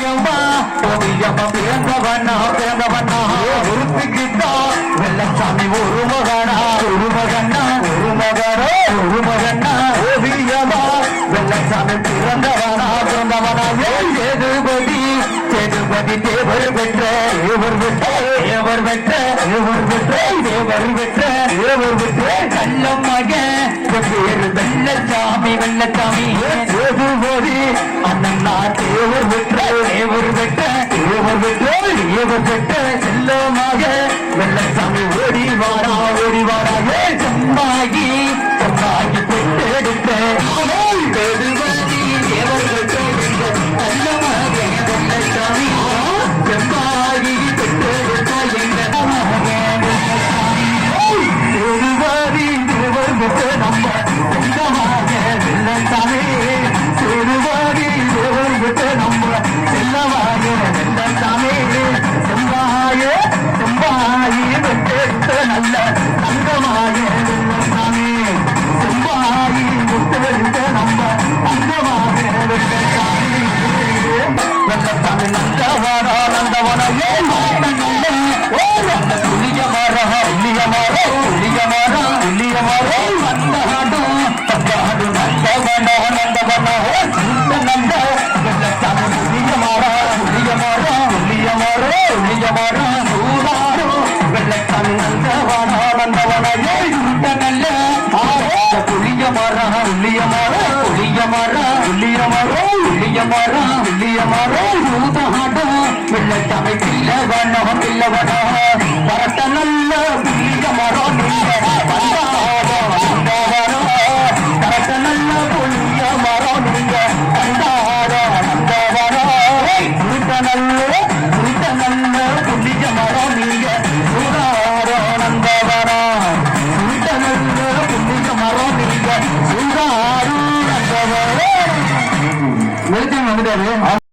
ஓவியமா ஓவியமா பிறந்தவண்ணா பிறந்தவண்ணா ஒருத்திக்கிட்டா வெள்ளச்சாமி ஒரு மகனா ஒரு மகனா ஒரு மகனோ ஒரு மகனா ஓவியமா வெள்ளச்சாமி பிறந்தவனா பிறந்தவனா சேதுபதி சேதுபதி தேவர் பெற்ற தேவர் பெற்ற தேவர் பெற்ற தேவர் பெற்ற தேவர் பெற்ற தேவர் பெற்ற நல்ல மகன் பேரு வெள்ளச்சாமி வெள்ளச்சாமி சேதுபதி அண்ணா தேவர் பெற்ற தேவர் பெற்ற தேவர் பெற்ற தேவர் பெற்ற செல்லமாக வெள்ளச்சாமி ஓடி வாரா செம்மாகி செம்மாகி பெற்றெடுத்த சேதுபதி தேவர் பெற்ற நல்ல மகன் வெள்ளச்சாமி செம்மாகி பெற்றெடுத்த எங்க சேதுபதி தேவர் பெற்ற நம்ம செல்லமாக வெள்ளச்சாமி சேதுபதி தேவர் பெற்ற நம்ம செல்லமாக வெள்ளச்சாமி செம்பாய செம்பாயி பெற்றெடுத்த நல்ல தங்கமாக வெள்ளச்சாமி செம்பாயி பெற்றெடுத்த நம்ம தங்கமாக வெள்ளச்சாமி வெள்ளச்சாமி நந்தவனா நந்தவனா புளிய மரம் புளிய மரம் புளிய மரம் புளிய மரம் நந்தாடு நந்தாடு நந்தவனா நந்தவனா நந்த வெள்ளச்சாமி புளிய மரம் புளிய மரம் புளிய மரம் புளிய மரம் சூடாடு வெள்ளச்சாமி நந்தவனா நந்தவனா நல்ல புளிய மரம் புளிய மரம் புளிய மரம் புளிய மரம் புளிய மரம் புளிய மரம் சூடாடு வெள்ளச்சாமி பிள்ளவனோ பிள்ளவனோ பரட்ட நல்ல புளிய மரம் கரட்ட நல்ல புளிய மரம் நீங்க கண்டாரோ நந்தவனோ புளித்த நல்ல புளிய மரம் நீங்க சூடாரோ நந்தவனோ புளித்த நல்ல புளிய மரம் நீங்க சூடாரோ நந்தவனோ வந்துட்டாரு.